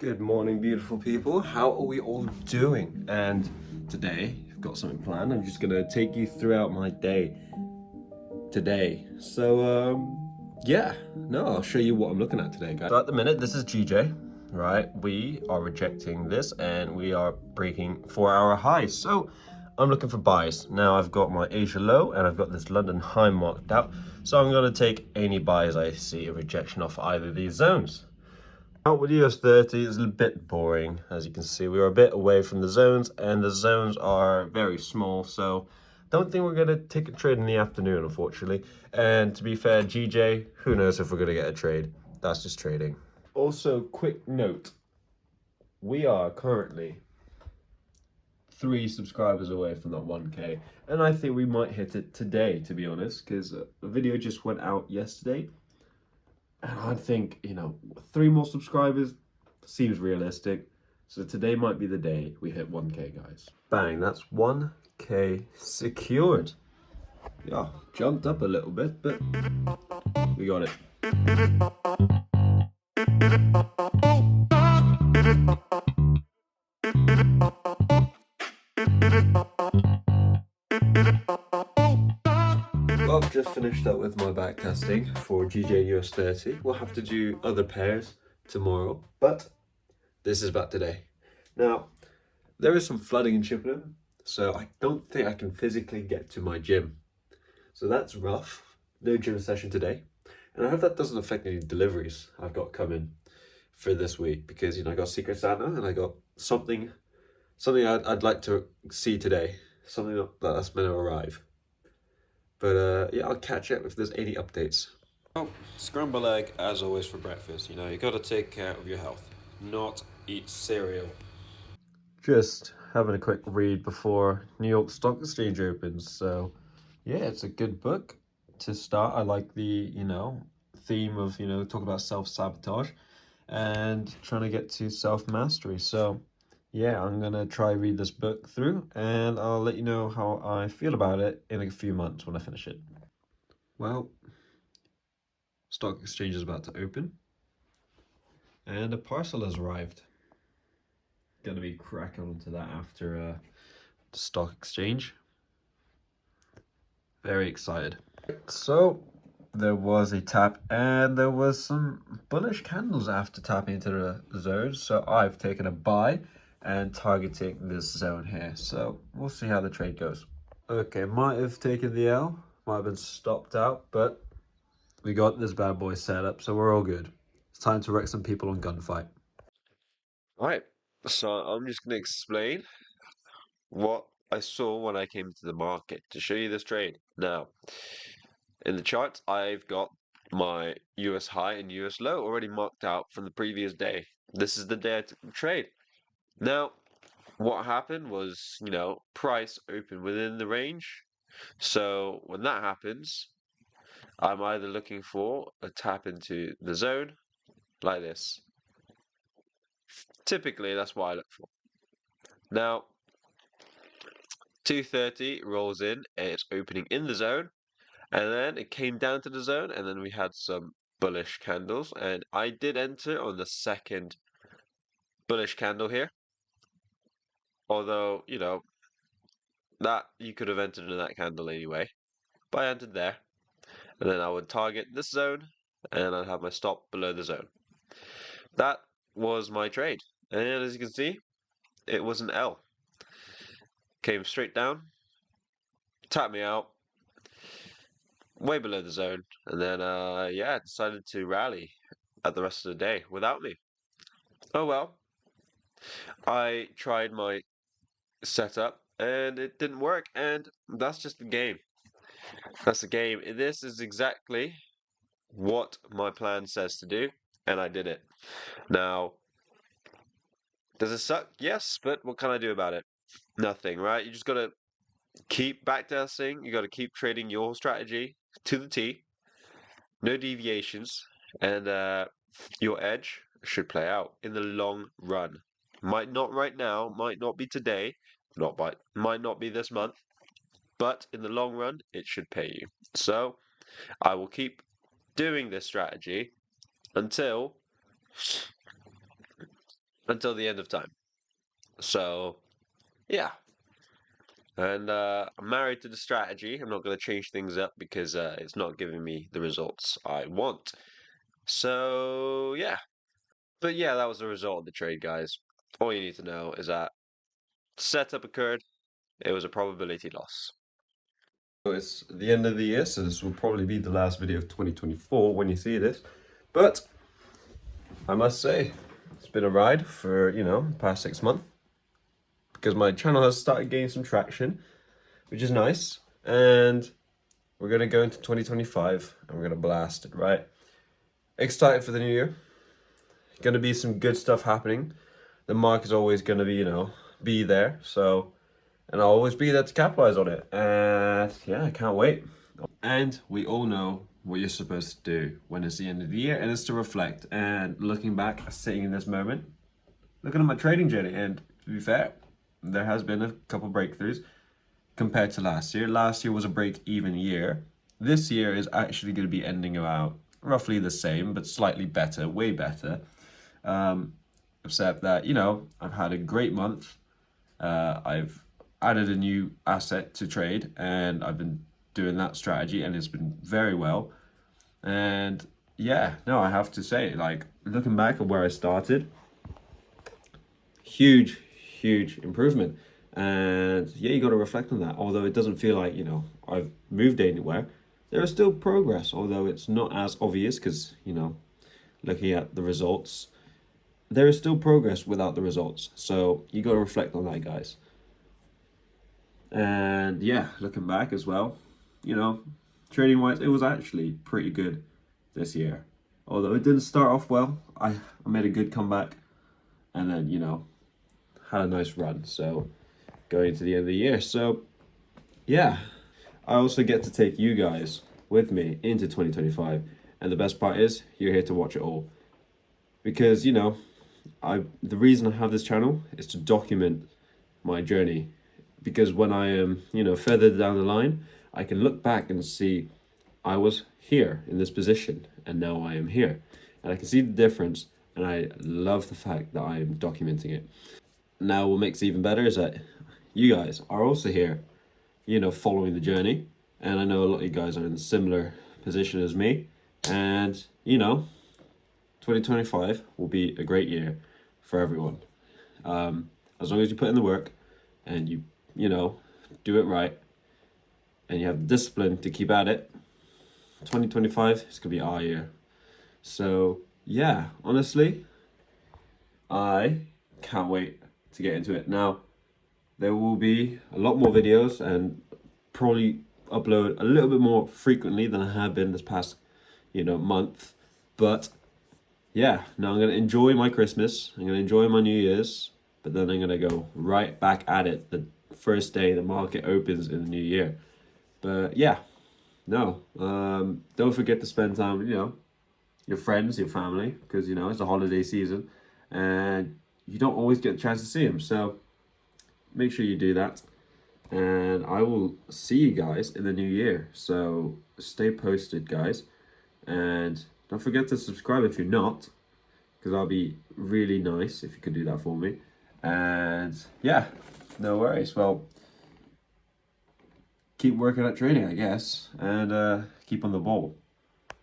Good morning, beautiful people. How are we all doing? And today, I've got something planned. I'm just gonna take you throughout my day today. Yeah, no, I'll show you what I'm looking at today, guys. So at the minute, this is GJ, right? We are rejecting this and we are breaking 4-hour highs. So I'm looking for buys. Now I've got my Asia low and I've got this London high marked out. So I'm gonna take any buys I see a rejection off either of these zones. Out with US30 is a bit boring. As you can see, we are a bit away from the zones and the zones are very small, so don't think we're going to take a trade in the afternoon, unfortunately. And to be fair, GJ, who knows if we're going to get a trade. That's just trading. Also, quick note, we are currently 3 subscribers away from that 1K, and I think we might hit it today, to be honest, because the video just went out yesterday. And I think, 3 more subscribers seems realistic. So today might be the day we hit 1K, guys. Bang, that's 1K secured. Yeah, jumped up a little bit, but we got it. Well, I've just finished up with my back testing for GJ US30. We'll have to do other pairs tomorrow, but this is about today. Now, there is some flooding in Chippenham, so I don't think I can physically get to my gym. So that's rough. No gym session today. And I hope that doesn't affect any deliveries I've got coming for this week, because I got Secret Santa and I got something I'd like to see today. Something that's meant to arrive. But yeah, I'll catch up if there's any updates. Oh, scrambled egg as always for breakfast. You got to take care of your health, not eat cereal. Just having a quick read before New York Stock Exchange opens. So yeah, it's a good book to start. I like the, theme of, talk about self-sabotage and trying to get to self-mastery. So yeah, I'm gonna try read this book through and I'll let you know how I feel about it in a few months when I finish it. Well, stock exchange is about to open and a parcel has arrived. Gonna be cracking onto that after the stock exchange. Very excited. So there was a tap and there was some bullish candles after tapping into the zone. So I've taken a buy and targeting this zone here. So we'll see how the trade goes. Okay, might have taken the L, might have been stopped out, but we got this bad boy set up, so we're all good. It's time to wreck some people on Gunfight. Alright, so I'm just going to explain what I saw when I came to the market to show you this trade. Now, in the charts, I've got my US high and US low already marked out from the previous day. This is the day I took the trade. Now, what happened was, price opened within the range. So when that happens, I'm either looking for a tap into the zone like this. Typically, that's what I look for. Now, 230 rolls in and it's opening in the zone. And then it came down to the zone, and then we had some bullish candles, and I did enter on the second bullish candle here. Although, that you could have entered in that candle anyway. But I entered there, and then I would target this zone, and I'd have my stop below the zone. That was my trade, and as you can see, it was an L. Came straight down, tapped me out, way below the zone, and then yeah, decided to rally at the rest of the day without me. Oh well. I tried my setup and it didn't work, and that's just the game. That's the game. This is exactly what my plan says to do, and I did it. Now, does it suck? Yes, but what can I do about it? Nothing, right? You just gotta keep backtesting, you gotta keep trading your strategy to the T, no deviations, and your edge should play out in the long run. Might not right now, might not be today, might not be this month, but in the long run, it should pay you. So I will keep doing this strategy until until the end of time. So, yeah. And I'm married to the strategy. I'm not going to change things up because it's not giving me the results I want. So, yeah. But yeah, that was the result of the trade, guys. All you need to know is that setup occurred. It was a probability loss. So it's the end of the year, so this will probably be the last video of 2024 when you see this. But I must say, it's been a ride for, the past 6 months. Because my channel has started gaining some traction, which is nice. And we're going to go into 2025 and we're going to blast it, right? Excited for the new year. Going to be some good stuff happening. The mark is always going to be, be there. So, and I'll always be there to capitalize on it. And yeah, I can't wait. And we all know what you're supposed to do when it's the end of the year, and it's to reflect. And looking back, sitting in this moment, looking at my trading journey, and to be fair, there has been a couple breakthroughs compared to last year. Last year was a break-even year. This year is actually going to be ending about roughly the same, but slightly better, way better. Except that, I've had a great month. I've added a new asset to trade, and I've been doing that strategy, and it's been very well. And yeah, no, I have to say, like, looking back at where I started, huge, huge improvement. And yeah, you got to reflect on that. Although it doesn't feel like, I've moved anywhere, there is still progress, although it's not as obvious because, looking at the results, there is still progress without the results. So you got to reflect on that, guys. And yeah, looking back as well, trading wise, it was actually pretty good this year. Although it didn't start off well, I made a good comeback and then, had a nice run. So going to the end of the year. So yeah, I also get to take you guys with me into 2025. And the best part is you're here to watch it all. Because, the reason I have this channel is to document my journey. Because when I am, further down the line, I can look back and see I was here in this position and now I am here. And I can see the difference, and I love the fact that I am documenting it. Now what makes it even better is that you guys are also here, following the journey. And I know a lot of you guys are in a similar position as me. And, 2025 will be a great year for everyone. As long as you put in the work and you do it right and you have the discipline to keep at it, 2025 is going to be our year. So, yeah, honestly, I can't wait to get into it. Now, there will be a lot more videos and probably upload a little bit more frequently than I have been this past, month. But yeah, now I'm going to enjoy my Christmas. I'm going to enjoy my New Year's. But then I'm going to go right back at it the first day the market opens in the new year. But yeah, no. Don't forget to spend time with, your friends, your family. Because, it's the holiday season. And you don't always get a chance to see them. So make sure you do that. And I will see you guys in the new year. So stay posted, guys. And don't forget to subscribe if you're not, because that'll be really nice if you could do that for me. And yeah, no worries. Well, keep working at trading, I guess, and keep on the ball.